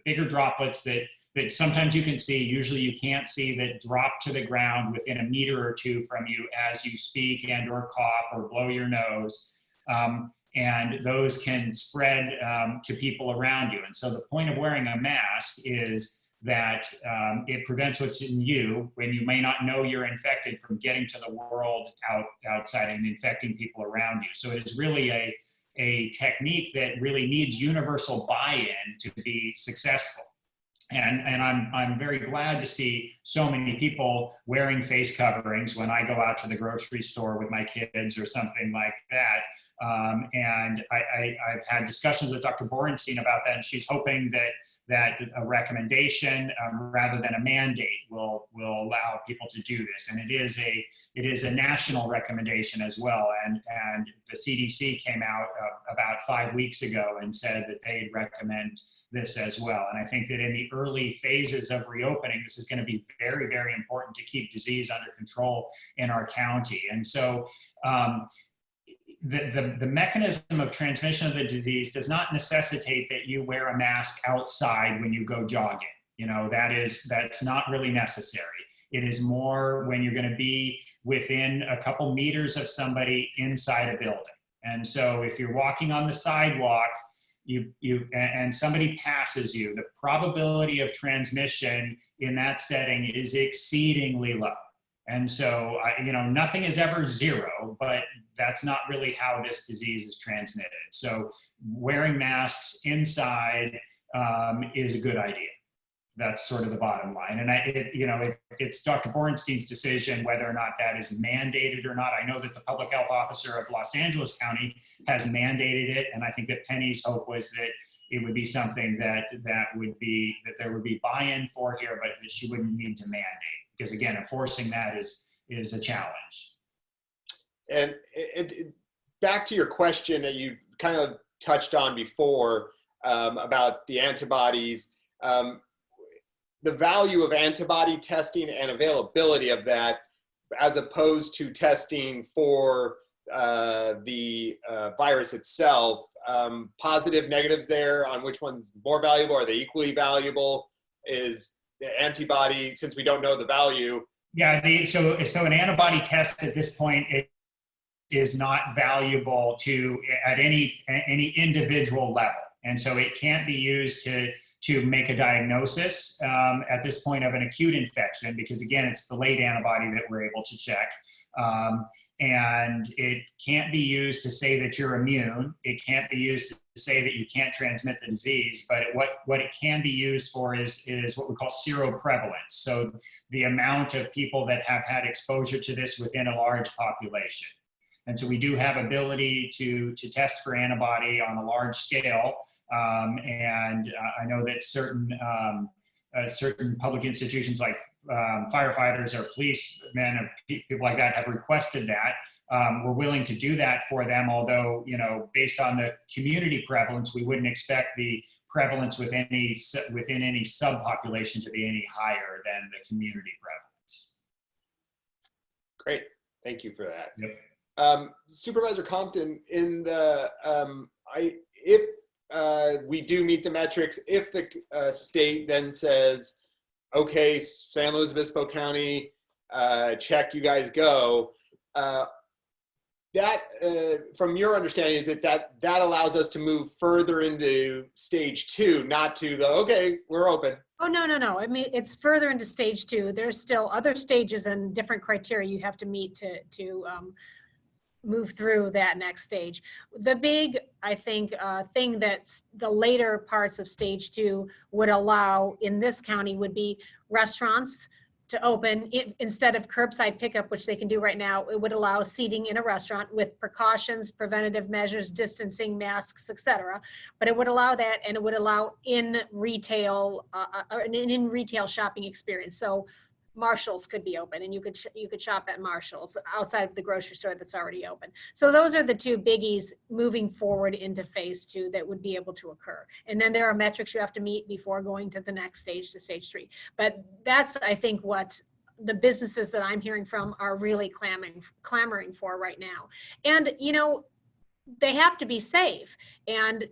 bigger droplets that sometimes you can see, usually you can't see, that drop to the ground within a meter or 2 from you as you speak and or cough or blow your nose. And those can spread to people around you. And so the point of wearing a mask is that it prevents what's in you, when you may not know you're infected, from getting to the world outside and infecting people around you. So it is really a technique that really needs universal buy-in to be successful. And I'm very glad to see so many people wearing face coverings when I go out to the grocery store with my kids or something like that. And I've had discussions with Dr. Borenstein about that, and she's hoping that a recommendation rather than a mandate will allow people to do this. And it is a national recommendation as well. And the CDC came out about 5 weeks ago and said that they'd recommend this as well. And I think that in the early phases of reopening, this is going to be very, very important to keep disease under control in our county. And so the mechanism of transmission of the disease does not necessitate that you wear a mask outside when you go jogging. You know, that's not really necessary. It is more when you're going to be within a couple meters of somebody inside a building. And so if you're walking on the sidewalk, and somebody passes you, the probability of transmission in that setting is exceedingly low. And so, you know, nothing is ever zero, but that's not really how this disease is transmitted. So wearing masks inside is a good idea. That's sort of the bottom line. And it's Dr. Bornstein's decision whether or not that is mandated or not. I know that the public health officer of Los Angeles County has mandated it. And I think that Penny's hope was that it would be something that there would be buy-in for here, but that she wouldn't need to mandate, because again, enforcing that is a challenge. And back to your question that you kind of touched on before about the antibodies, the value of antibody testing and availability of that, as opposed to testing for the virus itself, positive, negatives there on which one's more valuable? Are they equally valuable? Is the antibody, since we don't know the value? Yeah, so an antibody test at this point is not valuable at any individual level. And so it can't be used to make a diagnosis at this point of an acute infection, because again, it's the late antibody that we're able to check. And it can't be used to say that you're immune. It can't be used to say that you can't transmit the disease, but what it can be used for is what we call seroprevalence. So the amount of people that have had exposure to this within a large population. And so we do have ability to test for antibody on a large scale. And I know that certain public institutions like firefighters or policemen or people like that have requested that. We're willing to do that for them, although, based on the community prevalence, we wouldn't expect the prevalence within any subpopulation to be any higher than the community prevalence. Great, thank you for that. Yep. Supervisor Compton, if we do meet the metrics, if the state then says, okay, San Luis Obispo County, check, you guys go, from your understanding, is that allows us to move further into stage 2, not to okay, we're open. Oh, no. I mean, it's further into stage 2. There's still other stages and different criteria you have to meet to move through that next stage. The big, I think, thing that the later parts of stage 2 would allow in this county would be restaurants to open instead of curbside pickup, which they can do right now. It would allow seating in a restaurant with precautions, preventative measures, distancing, masks, etc. But it would allow that, and it would allow in retail shopping experience. So Marshall's could be open, and you could shop at Marshall's outside of the grocery store that's already open. So those are the two biggies moving forward into phase 2 that would be able to occur. And then there are metrics you have to meet before going to the next stage, to stage 3. But that's, I think, what the businesses that I'm hearing from are really clamoring for right now. And they have to be safe, and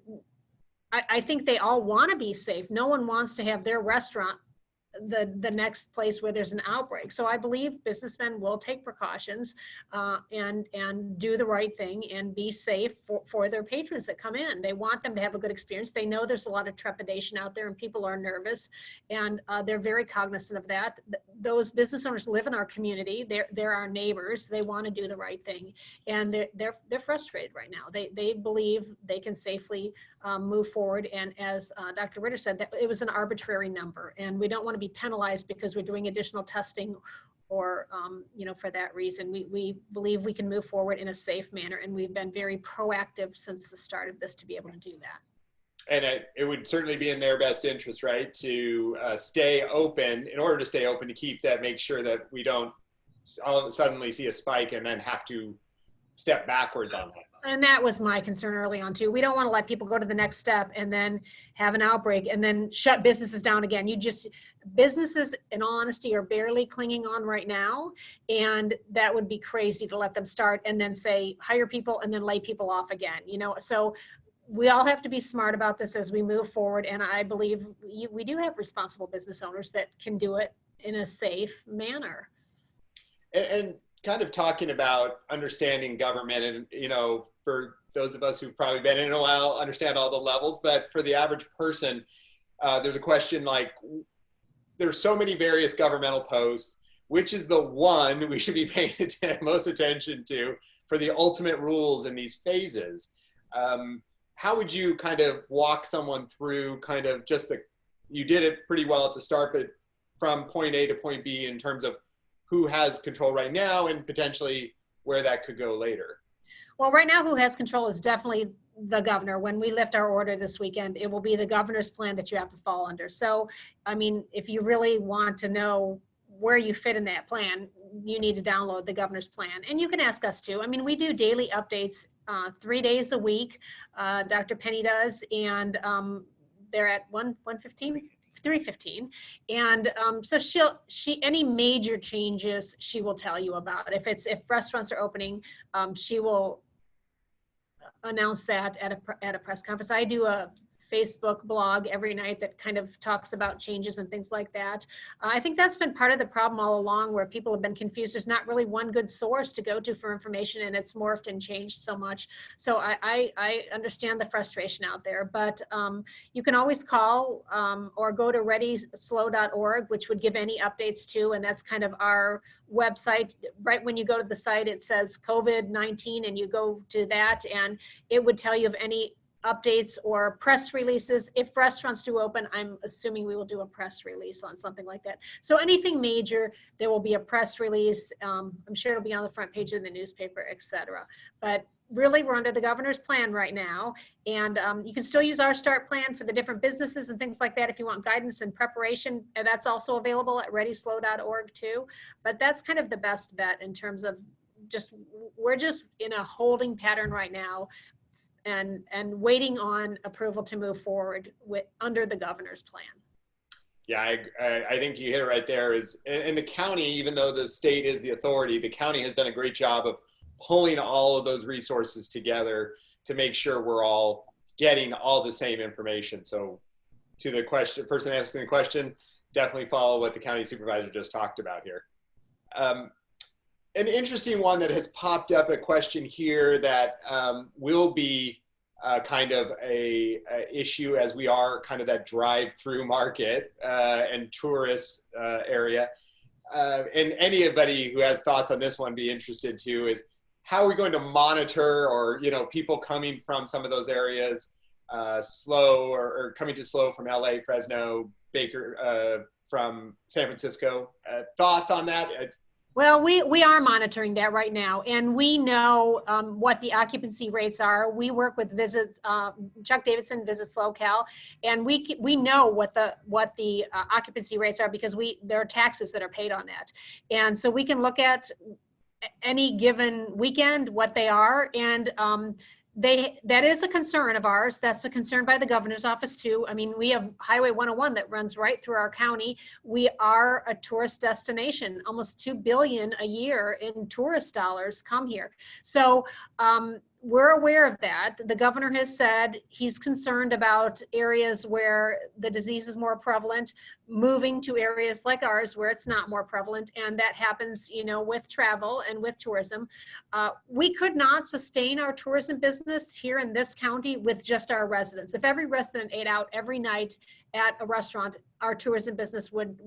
I think they all want to be safe. No one wants to have their restaurant the next place where there's an outbreak. So I believe businessmen will take precautions and do the right thing and be safe for their patrons that come in. They want them to have a good experience. They know there's a lot of trepidation out there and people are nervous, and they're very cognizant of that. Those business owners live in our community. They're our neighbors. They want to do the right thing, and they're frustrated right now. They believe they can safely move forward. And as Dr. Ritter said, that it was an arbitrary number, and we don't want to be penalized because we're doing additional testing or for that reason. We believe we can move forward in a safe manner, and we've been very proactive since the start of this to be able to do that. And it would certainly be in their best interest, right, to stay open, in order to stay open, to keep that, make sure that we don't suddenly see a spike and then have to step backwards on that. And that was my concern early on too. We don't want to let people go to the next step and then have an outbreak and then shut businesses down again. Businesses, in all honesty, are barely clinging on right now. And that would be crazy to let them start and then say, hire people and then lay people off again, So we all have to be smart about this as we move forward. And I believe we do have responsible business owners that can do it in a safe manner. And kind of talking about understanding government, and for those of us who've probably been in a while, understand all the levels, but for the average person, there's a question like, there's so many various governmental posts, which is the one we should be paying most attention to for the ultimate rules in these phases? How would you kind of walk someone through kind of just you did it pretty well at the start, but from point A to point B in terms of who has control right now and potentially where that could go later. Well, right now, who has control is definitely the governor. When we lift our order this weekend, it will be the governor's plan that you have to fall under. So, I mean, if you really want to know where you fit in that plan, you need to download the governor's plan. And you can ask us too. I mean, we do daily updates 3 days a week. Dr. Penny does, and they're at 1:15. 3:15, and so any major changes she will tell you about. If restaurants are opening, she will announce that at a press conference. I do a Facebook blog every night that kind of talks about changes and things like that. I think that's been part of the problem all along, where people have been confused. There's not really one good source to go to for information, and it's morphed and changed so much. So I understand the frustration out there, but you can always call or go to readyslo.org, which would give any updates too, and that's kind of our website. Right when you go to the site, it says COVID-19, and you go to that, and it would tell you of any updates or press releases. If restaurants do open, I'm assuming we will do a press release on something like that. So anything major, there will be a press release. I'm sure it'll be on the front page of the newspaper, etc. But really, we're under the governor's plan right now, and you can still use our start plan for the different businesses and things like that if you want guidance and preparation, and that's also available at readyslo.org too. But that's kind of the best bet in terms of we're just in a holding pattern right now, and waiting on approval to move forward under the governor's plan. Yeah, I think you hit it right there. In the county, even though the state is the authority, the county has done a great job of pulling all of those resources together to make sure we're all getting all the same information. So to the person asking the question, definitely follow what the county supervisor just talked about here. An interesting one that has popped up, a question here that will be kind of a issue, as we are kind of that drive-through market and tourist area. And anybody who has thoughts on this one be interested too, is how are we going to monitor, or people coming from some of those areas, SLO or coming to SLO from LA, Fresno, Baker, from San Francisco. Thoughts on that? Well, we are monitoring that right now, and we know what the occupancy rates are. We work with Chuck Davidson visits SLO Cal, and we know what the occupancy rates are, because there are taxes that are paid on that, and so we can look at any given weekend what they are, and that is a concern of ours. That's a concern by the governor's office too. I mean, we have Highway 101 that runs right through our county. We are a tourist destination. Almost $2 billion a year in tourist dollars come here. So we're aware of that. The governor has said he's concerned about areas where the disease is more prevalent, moving to areas like ours where it's not more prevalent, and that happens, with travel and with tourism. We could not sustain our tourism business here in this county with just our residents. If every resident ate out every night at a restaurant, our tourism business would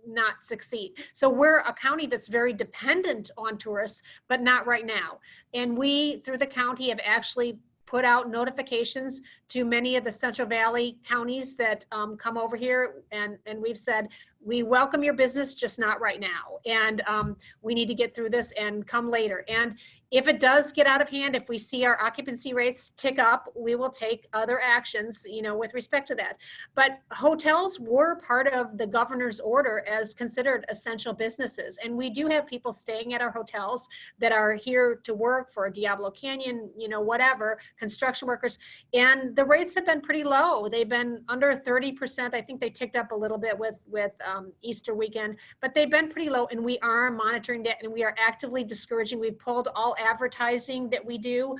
not succeed. So we're a county that's very dependent on tourists, but not right now. And we, through the county, have actually put out notifications to many of the Central Valley counties that come over here, and we've said, we welcome your business, just not right now. And we need to get through this and come later. And if it does get out of hand, if we see our occupancy rates tick up, we will take other actions, with respect to that. But hotels were part of the governor's order as considered essential businesses. And we do have people staying at our hotels that are here to work for Diablo Canyon, whatever, construction workers. And the rates have been pretty low. They've been under 30%. I think they ticked up a little bit with Easter weekend, but they've been pretty low, and we are monitoring that, and we are actively discouraging. We've pulled all advertising that we do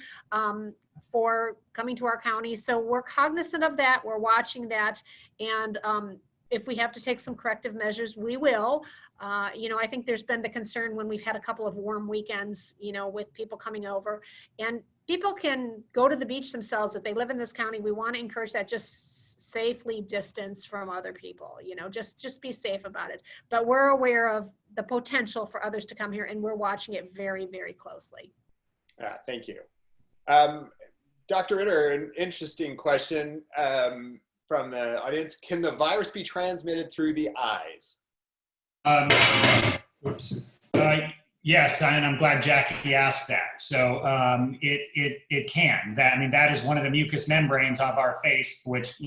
for coming to our county. So we're cognizant of that. We're watching that. And if we have to take some corrective measures, we will. I think there's been the concern when we've had a couple of warm weekends, with people coming over, and people can go to the beach themselves. If they live in this county, we want to encourage that. Just safely distance from other people, just be safe about it. But we're aware of the potential for others to come here, and we're watching it very, very closely. Thank you. Dr. Ritter, an interesting question. from the audience. Can the virus be transmitted through the eyes? Oops. Yes, and I'm glad Jackie asked that. So it can. That is one of the mucous membranes of our face, which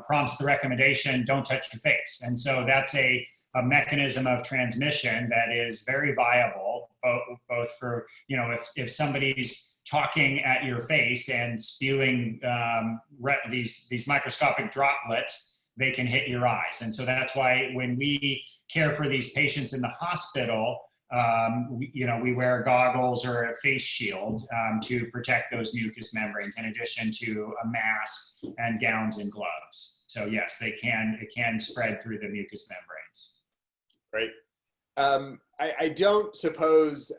prompts the recommendation: don't touch your face. And so that's a mechanism of transmission that is very viable, both for if somebody's talking at your face and spewing these microscopic droplets, they can hit your eyes. And so that's why when we care for these patients in the hospital, we wear goggles or a face shield to protect those mucous membranes, in addition to a mask and gowns and gloves. So yes, it can spread through the mucous membranes. Great. I don't suppose,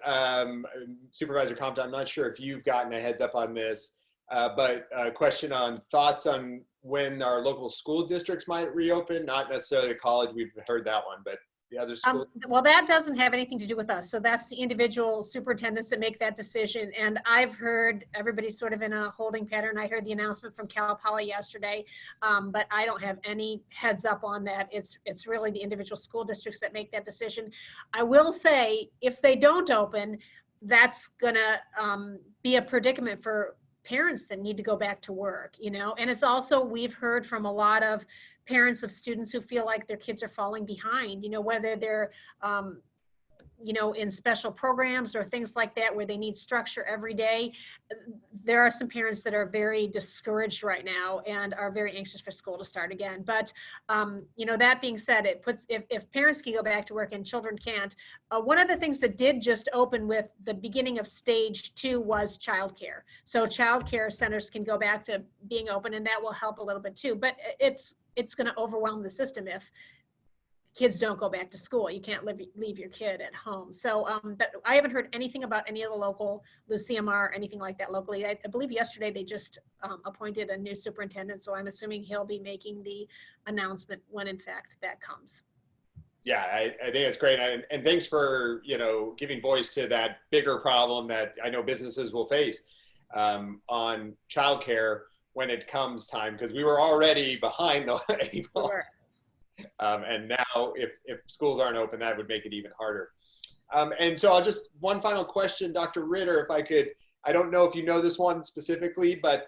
Supervisor Compton, I'm not sure if you've gotten a heads up on this, but a question on thoughts on when our local school districts might reopen, not necessarily the college, we've heard that one, but the other schools? Well, that doesn't have anything to do with us. So that's the individual superintendents that make that decision. And I've heard everybody's sort of in a holding pattern. I heard the announcement from Cal Poly yesterday, but I don't have any heads up on that. It's really the individual school districts that make that decision. I will say, if they don't open, that's gonna be a predicament for parents that need to go back to work, and it's also, we've heard from a lot of parents of students who feel like their kids are falling behind, whether they're, in special programs or things like that where they need structure every day. There are some parents that are very discouraged right now and are very anxious for school to start again. But, that being said, it puts, if parents can go back to work and children can't, one of the things that did just open with the beginning of stage 2 was childcare. So childcare centers can go back to being open, and that will help a little bit too. But it's going to overwhelm the system if kids don't go back to school. You can't leave your kid at home. So, but I haven't heard anything about any of the local, the CMR, anything like that locally. I believe yesterday they just appointed a new superintendent. So I'm assuming he'll be making the announcement when in fact that comes. Yeah, I think it's great. And thanks for, giving voice to that bigger problem that I know businesses will face on childcare when it comes time, because we were already behind the eight ball. Sure. And now if schools aren't open, that would make it even harder. And so one final question, Dr. Ritter, if I could, I don't know if you know this one specifically, but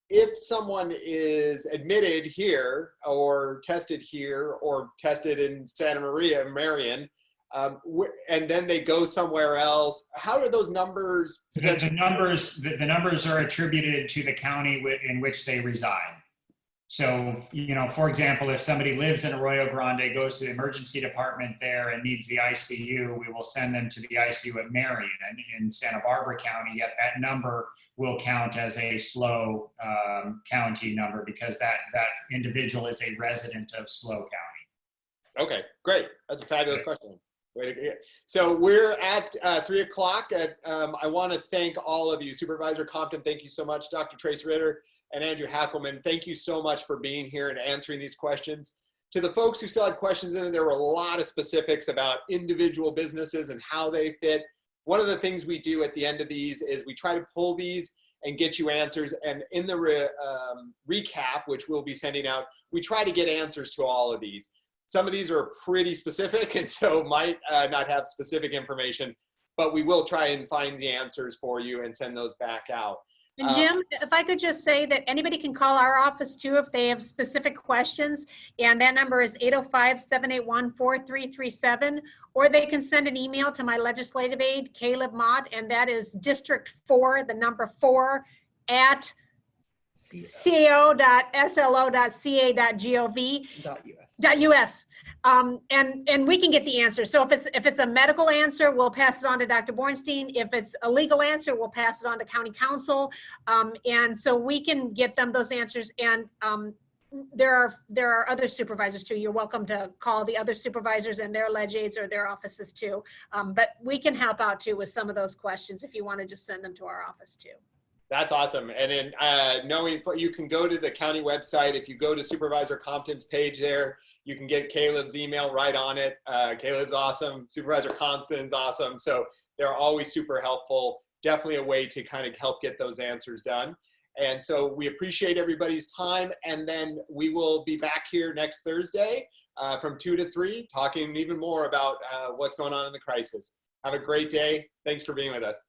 if someone is admitted here or tested in Santa Maria, Marion, and then they go somewhere else, how are those numbers? The numbers are attributed to the county in which they reside. So, for example, if somebody lives in Arroyo Grande, goes to the emergency department there and needs the ICU, we will send them to the ICU at Marion in Santa Barbara County. Yet that number will count as a SLO County number because that individual is a resident of SLO County. Okay, great. That's a fabulous question. So we're at 3 o'clock. I want to thank all of you. Supervisor Compton, thank you so much. Dr. Trace Ritter and Andrew Hackleman, thank you so much for being here and answering these questions. To the folks who still had questions in there were a lot of specifics about individual businesses and how they fit. One of the things we do at the end of these is we try to pull these and get you answers. And in the recap, which we'll be sending out, we try to get answers to all of these. Some of these are pretty specific and so might not have specific information, but we will try and find the answers for you and send those back out. And Jim, if I could just say that anybody can call our office too if they have specific questions, and that number is 805-781-4337, or they can send an email to my legislative aide, Caleb Mott, and that is District 4, the number 4, at co.slo.ca.gov.us. And we can get the answer. So if it's a medical answer, we'll pass it on to Dr. Bornstein. If it's a legal answer, we'll pass it on to County Council. And so we can get them those answers. And there are other supervisors too. You're welcome to call the other supervisors and their leg aides or their offices too. But we can help out too with some of those questions if you want to just send them to our office too. That's awesome. And in knowing, you can go to the county website. If you go to Supervisor Compton's page there, you can get Caleb's email right on it. Caleb's awesome. Supervisor Compton's awesome. So they're always super helpful. Definitely a way to kind of help get those answers done. And so we appreciate everybody's time. And then we will be back here next Thursday from 2 to 3, talking even more about what's going on in the crisis. Have a great day. Thanks for being with us.